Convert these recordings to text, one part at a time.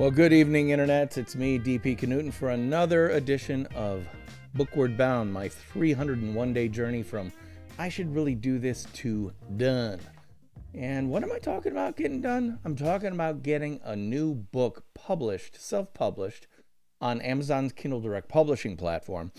Well, good evening, Internet. It's me, DP Knudten, for another edition of Bookward Bound, my 301-day journey from I should really do this to done. And what am I talking about getting done? I'm talking about getting a new book published, self-published, on Amazon's Kindle Direct publishing platform.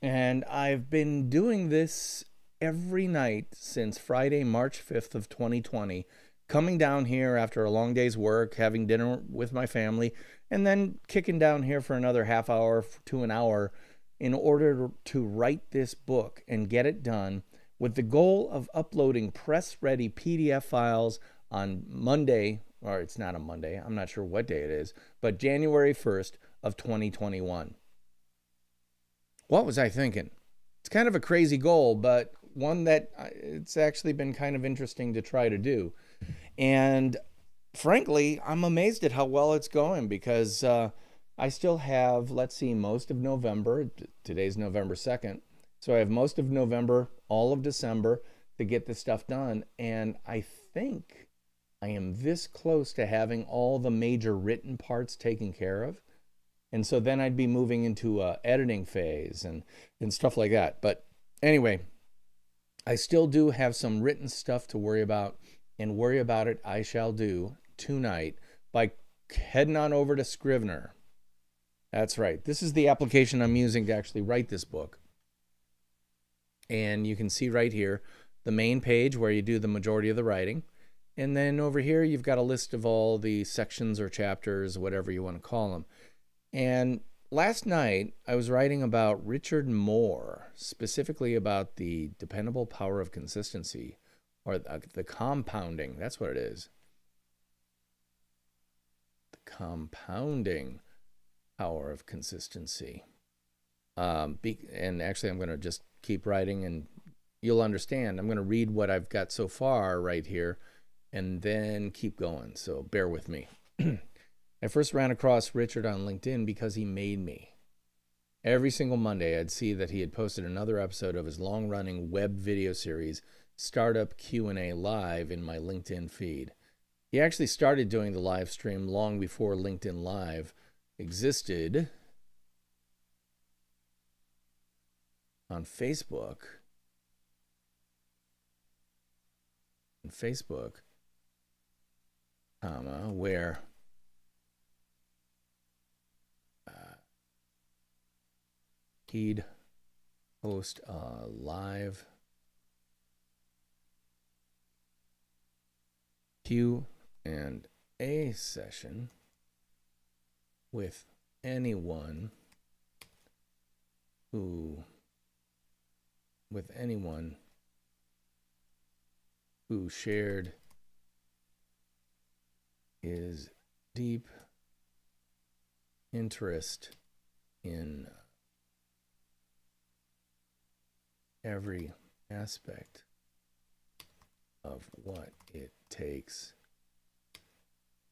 And I've been doing this every night since Friday, March 5th of 2020, coming down here after a long day's work, having dinner with my family, and then kicking down here for another half hour to an hour in order to write this book and get it done, with the goal of uploading press-ready PDF files on Monday, or it's not a Monday, I'm not sure what day it is, but January 1st of 2021. What was I thinking? It's kind of a crazy goal, but one that it's actually been kind of interesting to try to do. And frankly, I'm amazed at how well it's going, because I still have, let's see, most of November. Today's November 2nd. So I have most of November, all of December to get this stuff done. And I think I am this close to having all the major written parts taken care of. And so then I'd be moving into editing phase and stuff like that. But anyway, I still do have some written stuff to worry about, and worry about it I shall do tonight by heading on over to Scrivener. That's right. This is the application I'm using to actually write this book. And you can see right here the main page where you do the majority of the writing. And then over here, you've got a list of all the sections or chapters, whatever you want to call them. And last night, I was writing about Richard Moore, specifically about the dependable power of consistency, or the compounding. That's what it is. The compounding power of consistency. And actually, I'm going to just keep writing, and you'll understand. I'm going to read what I've got so far right here, and then keep going. So bear with me. I first ran across Richard on LinkedIn because he made me. Every single Monday, I'd see that he had posted another episode of his long-running web video series, Startup Q&A Live, in my LinkedIn feed. He actually started doing the live stream long before LinkedIn Live existed on Facebook. Where he'd host a live Q&A session with anyone who shared his deep interest in every aspect of what it takes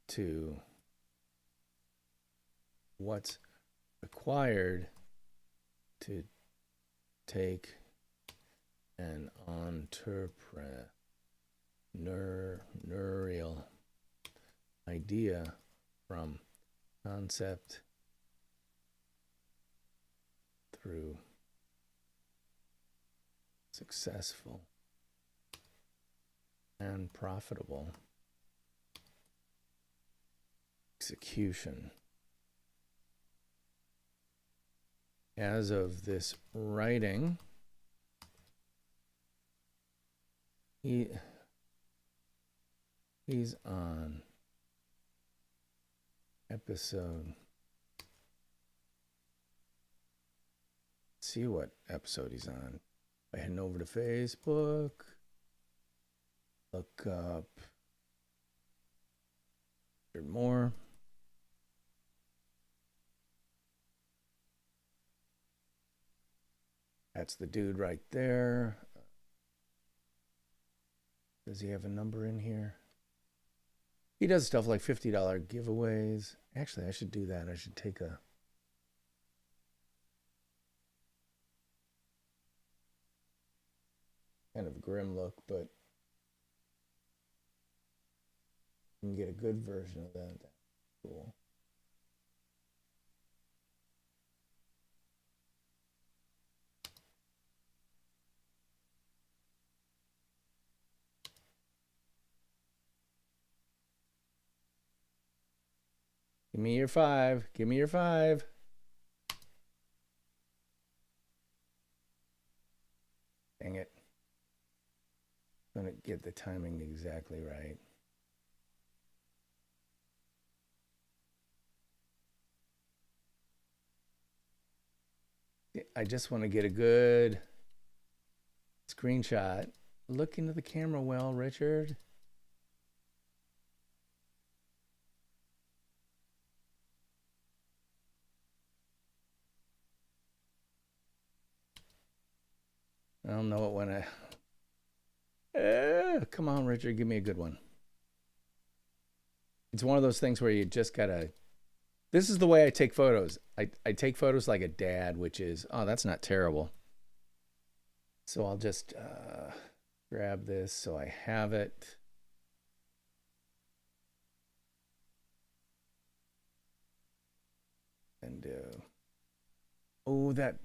to what's required to take an entrepreneurial idea from concept through successful and profitable execution. As of this writing, he's on episode. Let's see what episode he's on. By heading over to Facebook, look up Richard Moore. That's the dude right there. Does he have a number in here? He does stuff like $50 giveaways. Actually, I should do that. I should take a kind of grim look, but you can get a good version of that. That's cool. Give me your 5. Give me your 5. Dang it. I'm going to get the timing exactly right. I just want to get a good screenshot. Look into the camera well, Richard. I don't know it when I... come on, Richard, give me a good one. It's one of those things where you just gotta... This is the way I take photos. I take photos like a dad, which is, oh, that's not terrible. So I'll just grab this so I have it. And oh, that.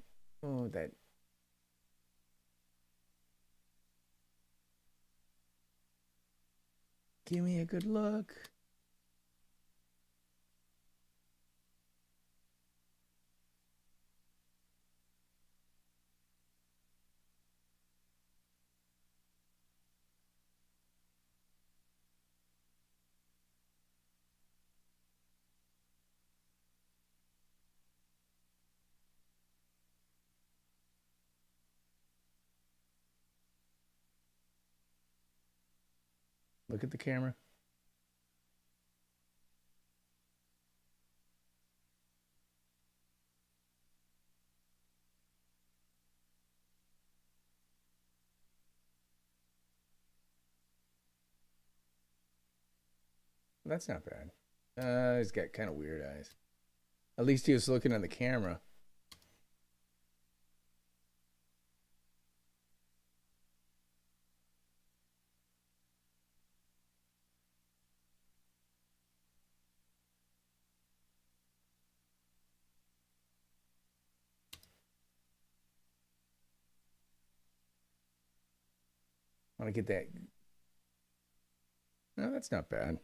Give me a good look. Look at the camera. That's not bad. He's got kind of weird eyes. At least he was looking at the camera. I want to get that. No, that's not bad.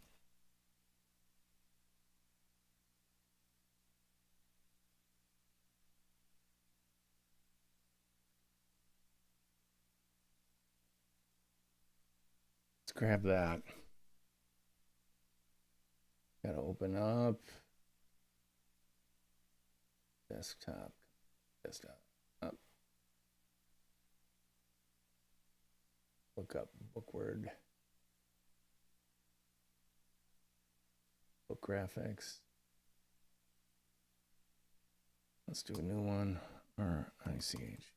Let's grab that. Gotta open up. Desktop. Up. Look up BOOKWARD. Book graphics. Let's do a new one. RICH.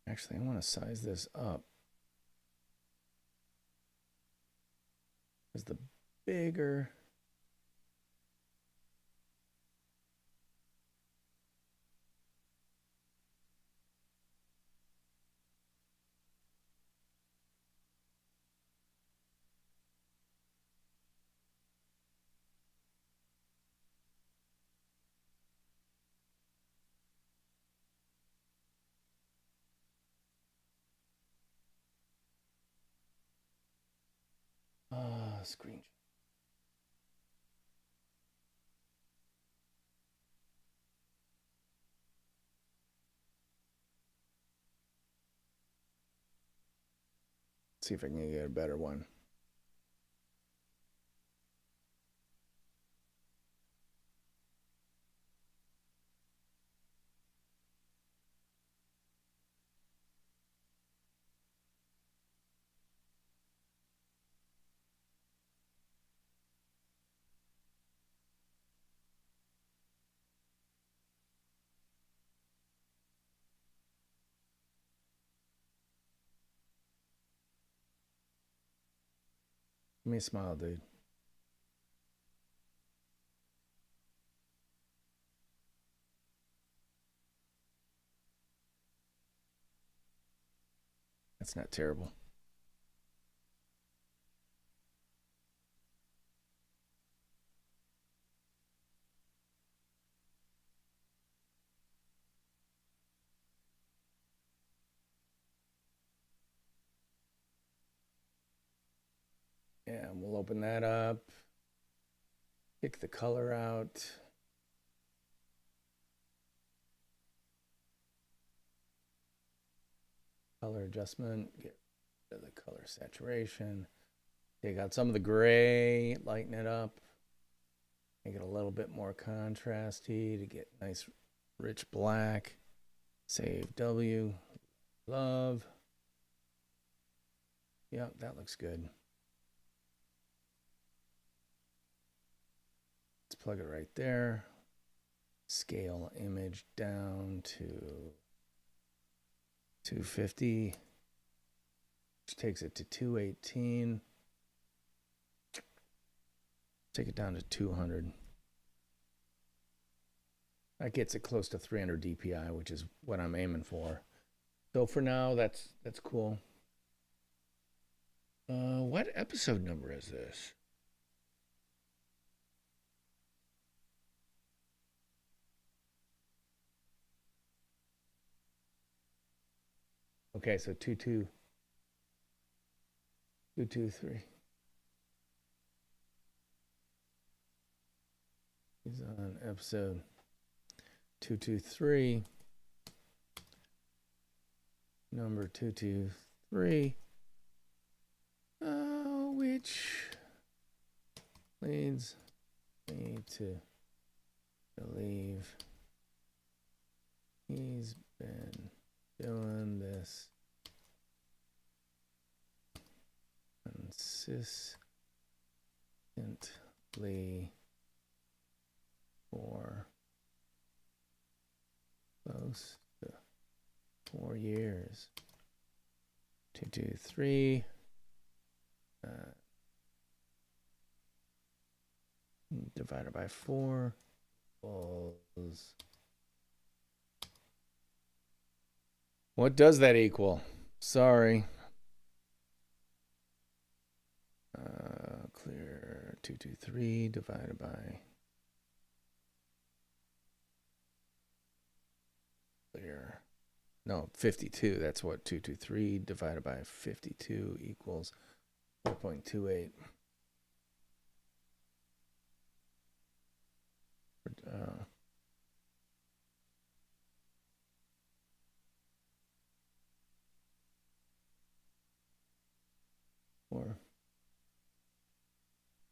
Actually, I want to size this up. Because the bigger... screen. See if I can get a better one. Give me a smile, dude. That's not terrible. And we'll open that up. Pick the color out. Color adjustment. Get rid of the color saturation. Take out some of the gray. Lighten it up. Make it a little bit more contrasty to get nice rich black. Save W. Love. Yep, that looks good. Let's plug it right there. Scale image down to 250, which takes it to 218. Take it down to 200. That gets it close to 300 DPI, which is what I'm aiming for. So for now, that's cool. What episode number is this? Okay, so 223. He's on episode 223. Number 223. Which leads me to believe he's been doing this consistently for close to 4 years. 223 divided by 4 equals. What does that equal? Sorry. Clear 223 divided by clear. No, 52. That's what 223 divided by 52 equals 4.28.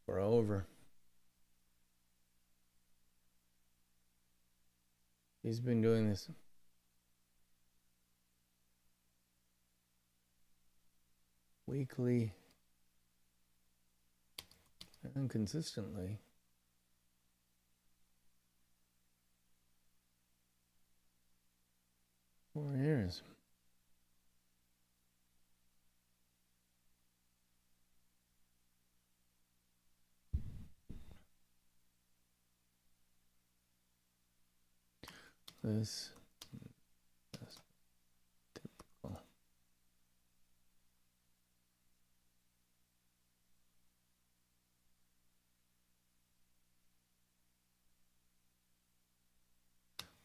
We're over. He's been doing this weekly and consistently. For 4 years. This is typical.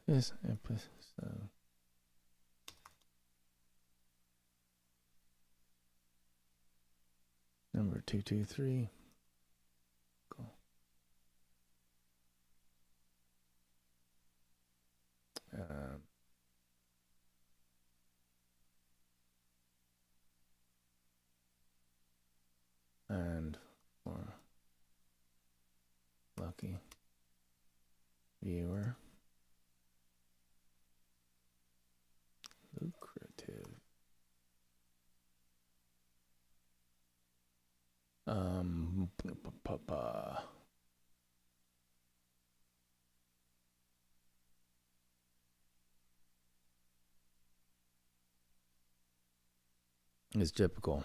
This episode number 223. Cool. And for lucky viewer, lucrative. Is typical.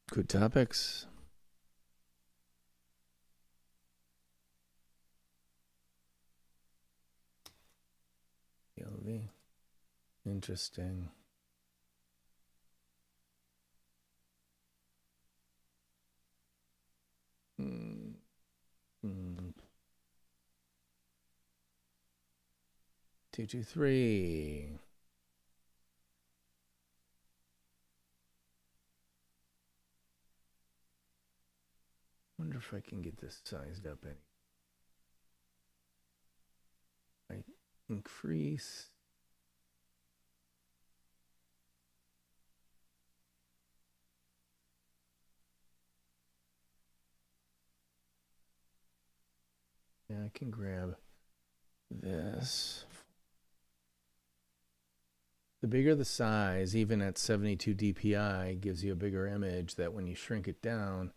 Good topics. POV. Interesting. 223. Wonder if I can get this sized up any. I increase. Yeah, I can grab this. The bigger the size, even at 72 dpi, gives you a bigger image that when you shrink it down,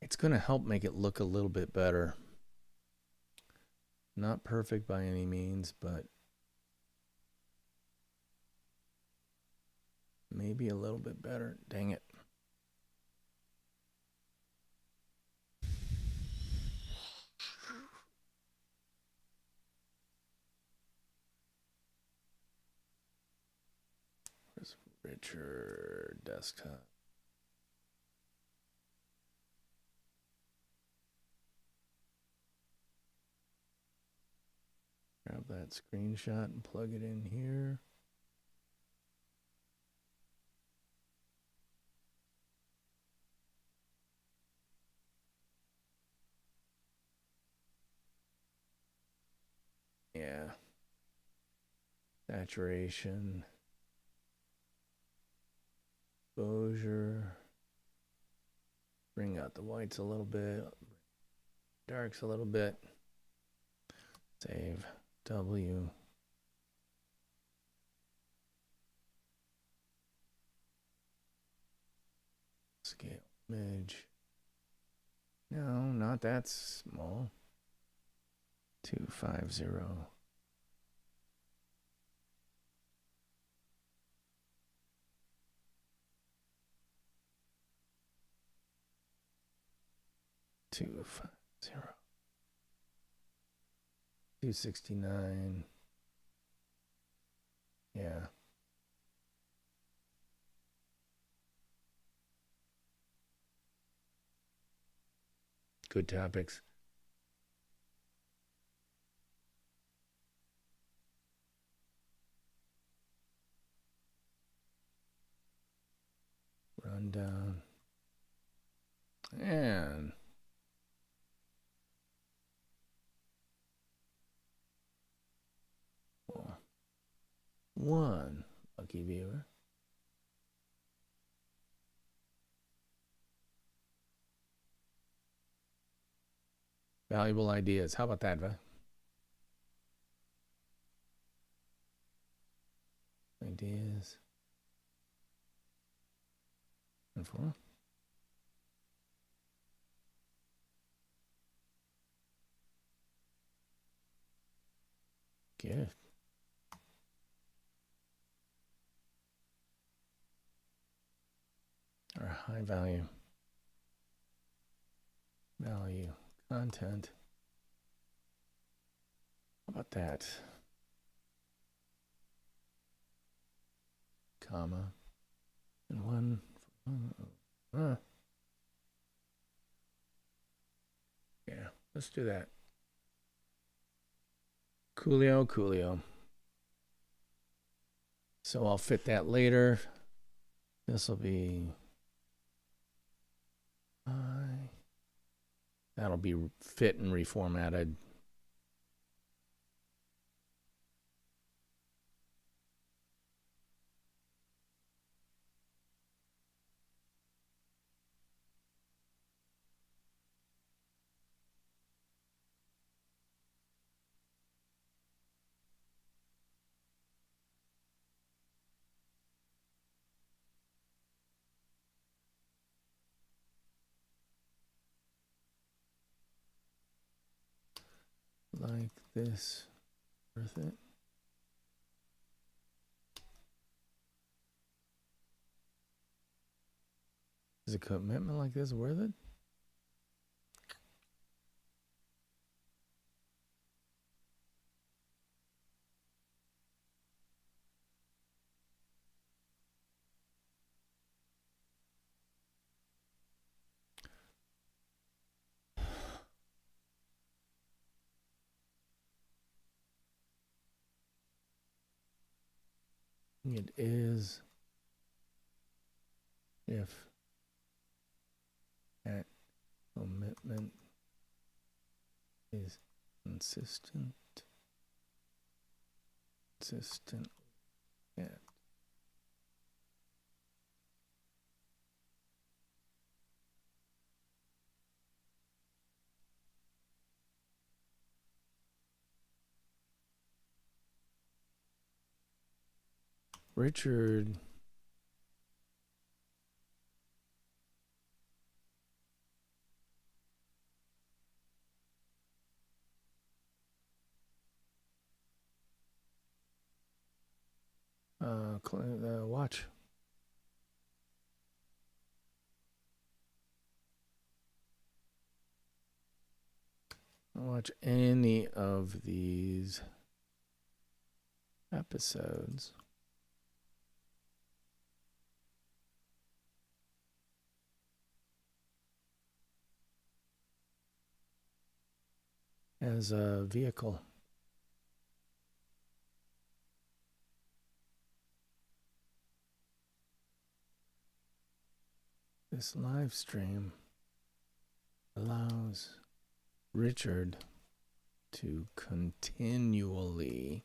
it's going to help make it look a little bit better. Not perfect by any means, but maybe a little bit better. Dang it. Where's Richard desktop? Grab that screenshot and plug it in here. Yeah. Saturation. Exposure. Bring out the whites a little bit. Darks a little bit. Save. W. Scale image. No, not that small. 250. Two 269. Yeah. Good topics. Rundown. And one lucky viewer. Valuable ideas. How about that, Va? Ideas. And four. Good. Or high value content. How about that? Comma and one. Yeah, let's do that. Coolio. So I'll fit that later. This will be that'll be fit and reformatted. Like this. Worth it? Is a commitment like this worth it? It is if that commitment is consistent, yeah. Richard watch. Watch any of these episodes. As a vehicle. This live stream allows Richard to continually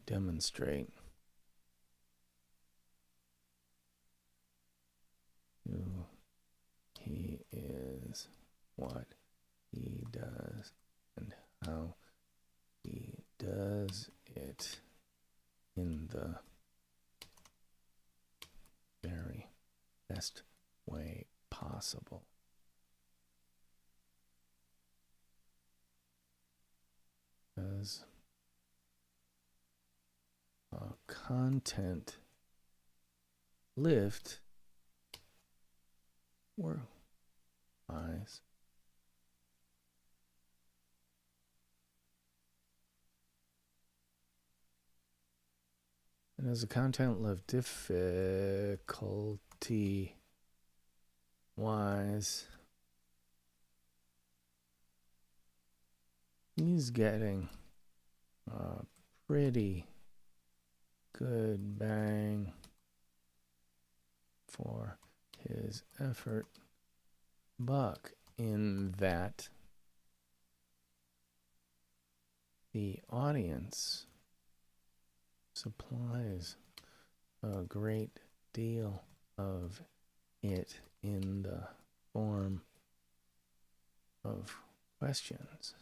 demonstrate who he is, what he does, and how he does it in the very best way possible. As a content lift or eyes. And as a content lift, difficulty wise, he's getting a pretty good bang for his effort buck, in that the audience supplies a great deal of it in the form of questions.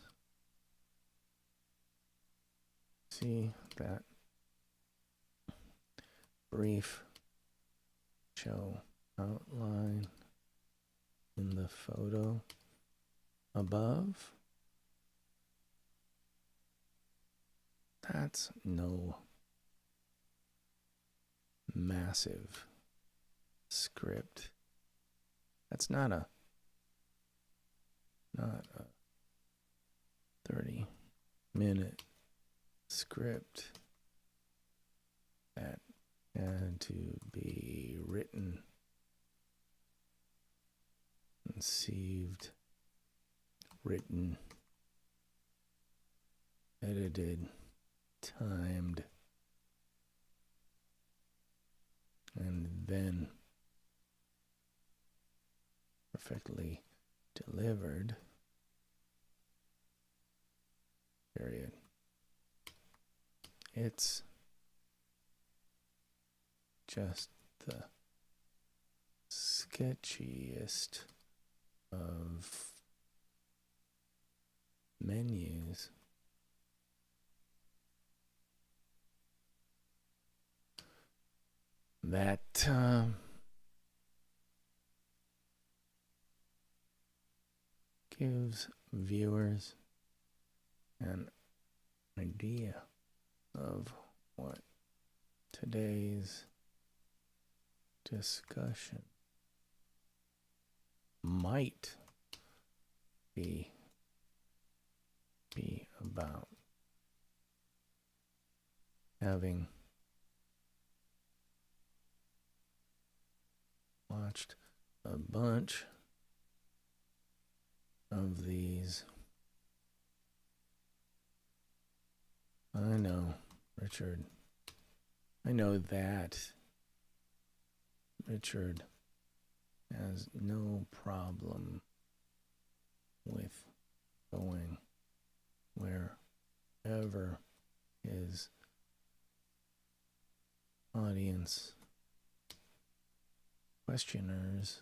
See that brief show outline in the photo above? That's no massive script. That's not a 30-minute script that had to be written, conceived, written, edited, timed, and then perfectly delivered. Period. It's just the sketchiest of menus. That gives viewers an idea of what today's discussion might be about. Having watched a bunch of these, I know Richard. I know that Richard has no problem with going wherever his audience questioners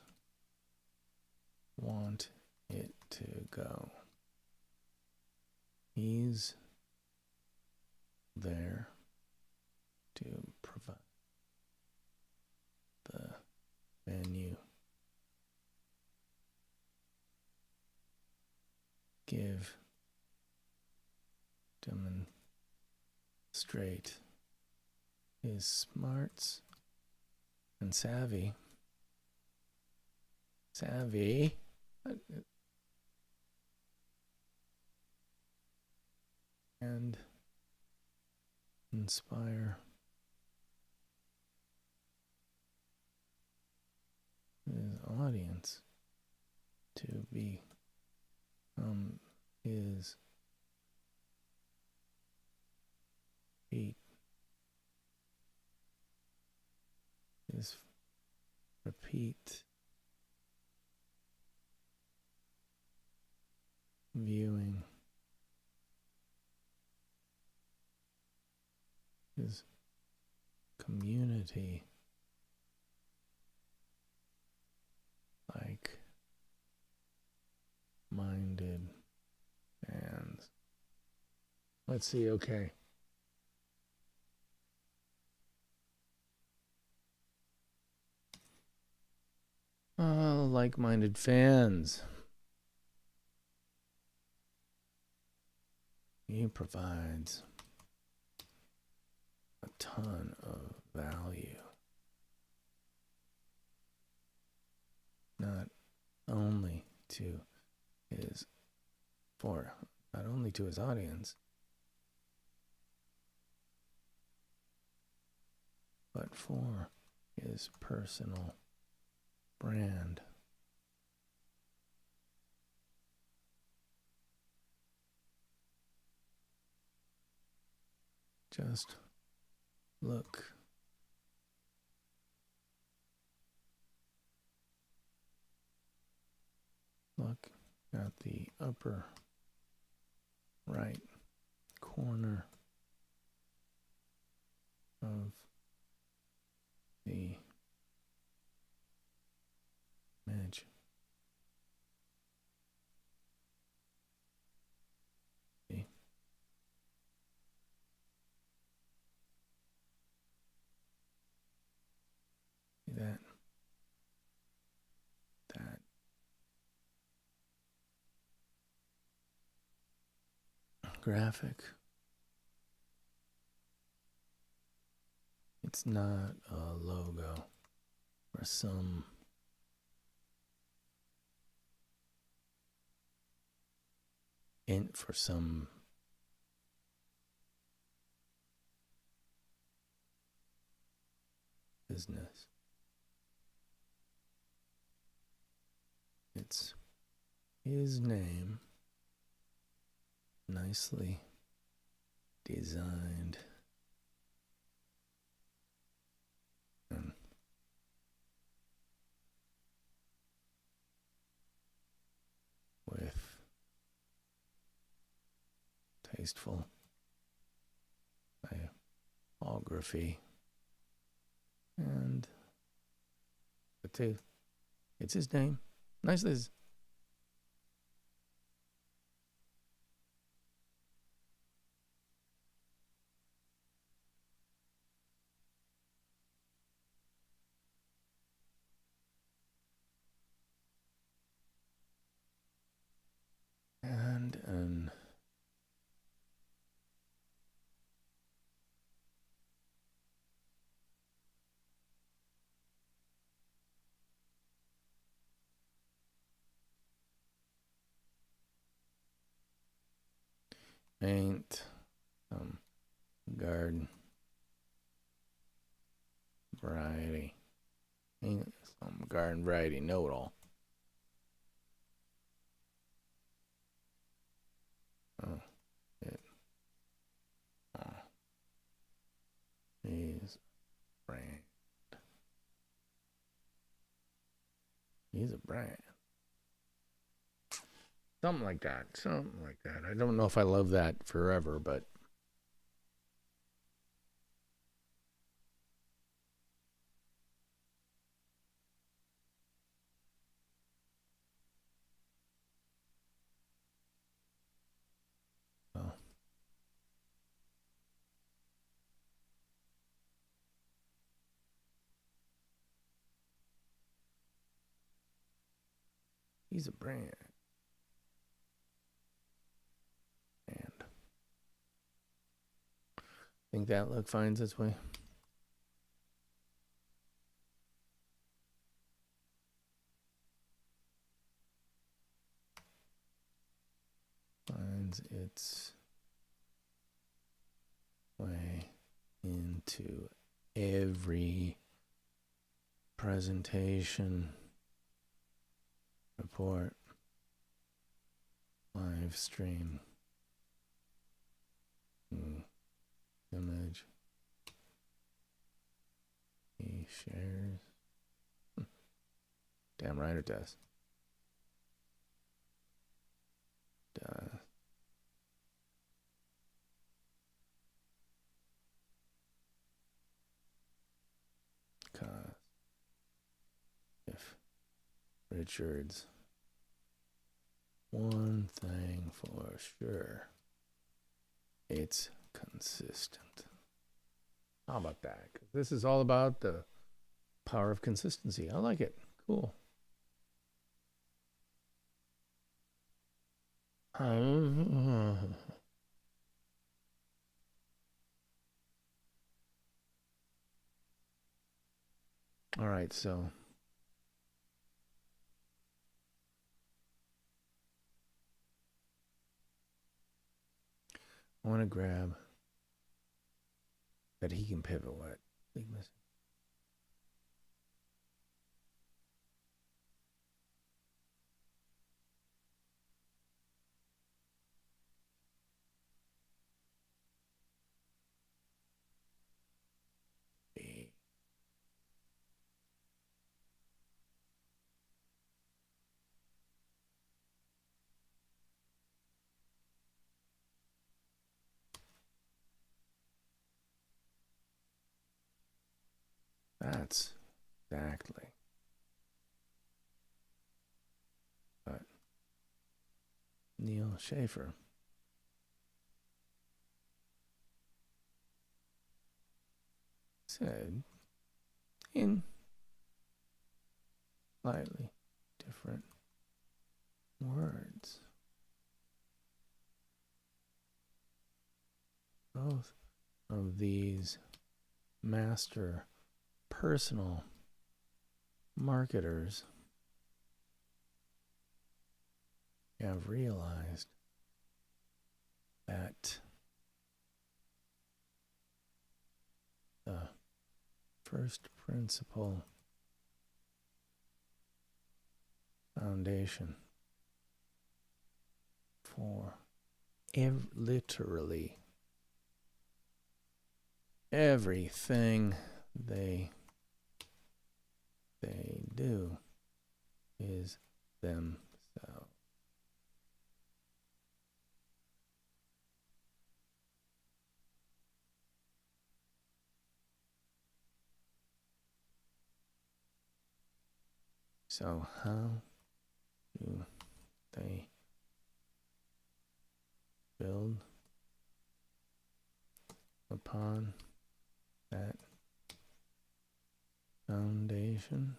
want it to go. He's there to provide the venue, give, demonstrate his smarts and savvy, and inspire his audience to become his feet, his repeat viewing, his community, like minded fans. Let's see, okay. Like-minded fans. He provides a ton of value. Not only to his audience, but for his personal brand. Just look at the upper right corner of the image. See? See that? That. Graphic. It's not a logo or some for some business. It's his name, nicely designed and with tasteful typography, and it's his name, nicely. And paint garden variety. Ain't some garden variety know-it-all. He's a brand. Something like that. Something like that. I don't know if I love that forever, but well, he's a brand. And think that look finds its way. Finds its way into every presentation, report, live stream, image, he shares. Damn right it does. Cause if Richard's one thing for sure, it's consistent. How about that? 'Cause this is all about the power of consistency. I like it. Cool. All right, so I want to grab that he can pivot what? That's exactly. But Neil Schaefer said in slightly different words. Both of these master personal marketers have realized that the first principle foundation for literally everything they do is themselves. So how do they build upon that foundation?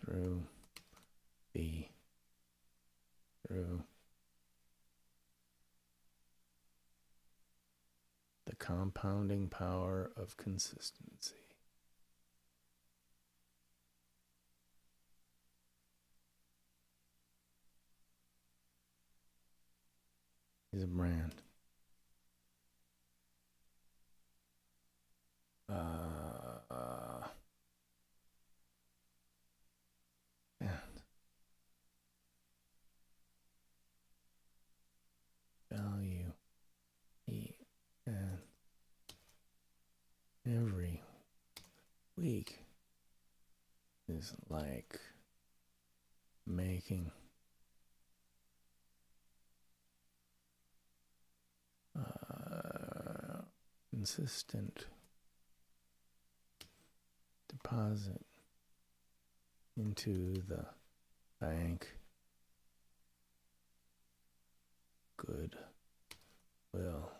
Through the compounding power of consistency. He's a brand. is like making consistent deposit into the bank goodwill.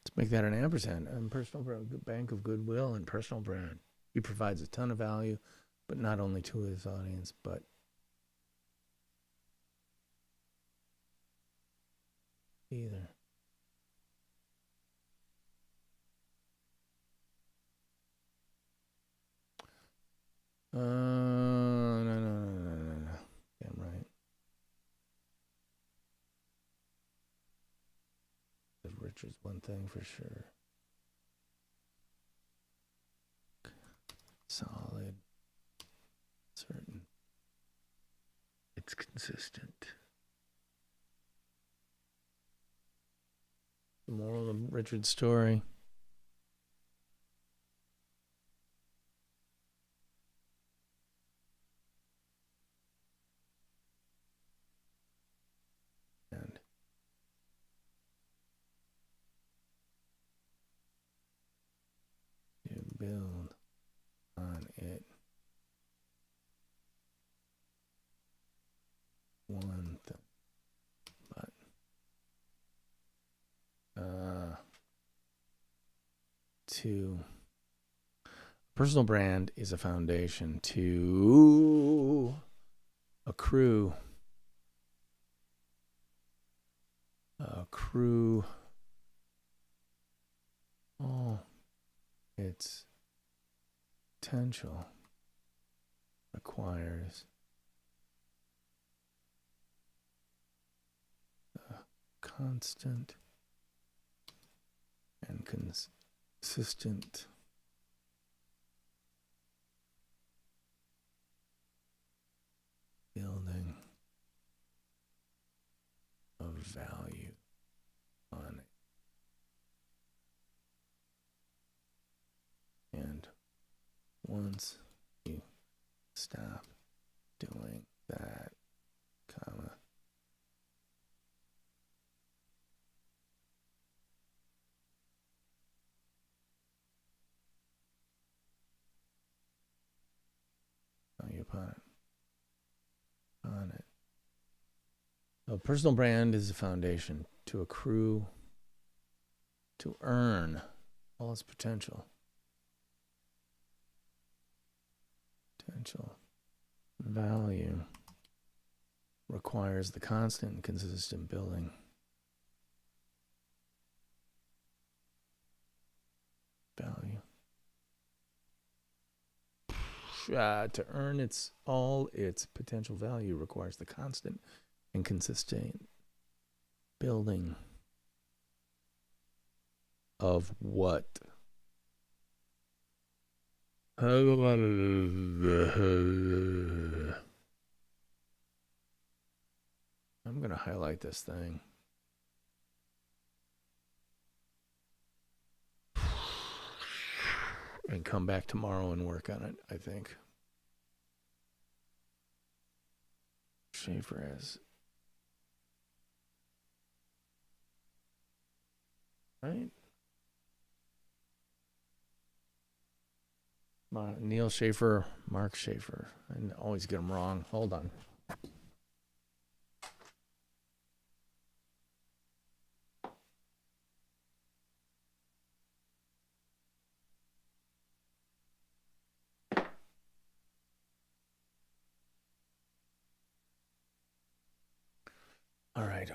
Let's make that an ampersand. And personal brand, bank of goodwill and personal brand. He provides a ton of value, but not only to his audience, but either. No. Damn right. Richard's one thing for sure. Solid. Certain. It's consistent. The moral of Richard's story. And you build on it. One thing. But two, personal brand is a foundation to accrue all its potential requires constant and consistent building of value on it. And once you stop doing that, comma, on it. A personal brand is a foundation to accrue, to earn all its potential. Potential value requires the constant and consistent building. Value. To earn all its potential value requires the constant and consistent building of what? I'm going to highlight this thing. And come back tomorrow and work on it, I think. Schaefer has. Right? Neil Schaefer, Mark Schaefer. I always get them wrong. Hold on. All right.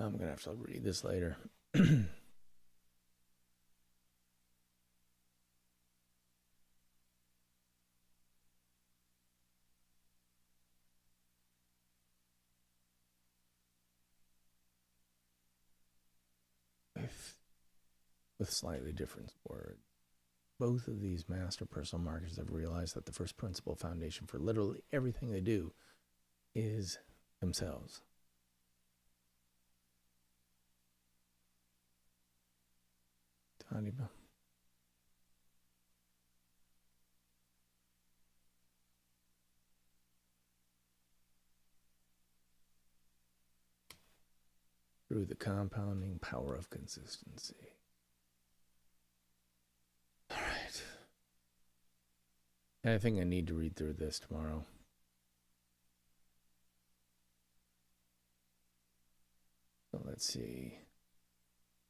I'm going to have to read this later. With slightly different words. Both of these master personal marketers have realized that the first principle foundation for literally everything they do is themselves. Through the compounding power of consistency. All right. I think I need to read through this tomorrow. So let's see.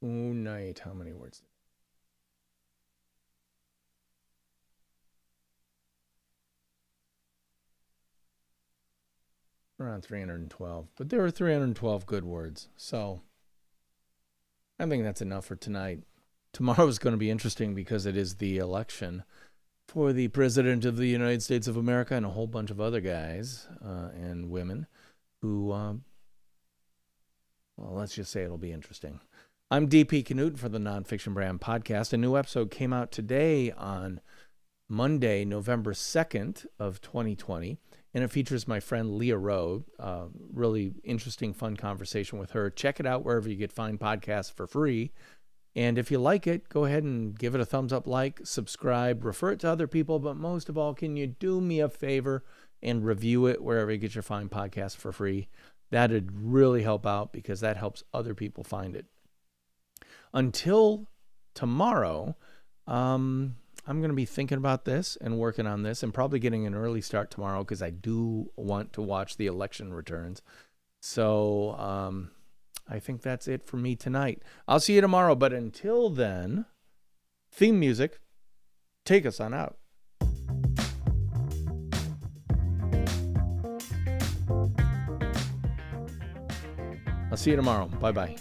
Oh, night. How many words? Around 312. But there are 312 good words. So I think that's enough for tonight. Tomorrow is going to be interesting because it is the election for the President of the United States of America and a whole bunch of other guys and women who, well, let's just say it'll be interesting. I'm DP Knudten for the Nonfiction Brand podcast. A new episode came out today on Monday, November 2nd of 2020, and it features my friend Leah Rowe. Really interesting, fun conversation with her. Check it out wherever you get fine podcasts for free. And if you like it, go ahead and give it a thumbs up, like, subscribe, refer it to other people. But most of all, can you do me a favor and review it wherever you get your fine podcasts for free? That'd really help out because that helps other people find it. Until tomorrow, I'm going to be thinking about this and working on this and probably getting an early start tomorrow because I do want to watch the election returns. So, I think that's it for me tonight. I'll see you tomorrow. But until then, theme music, take us on out. I'll see you tomorrow. Bye-bye.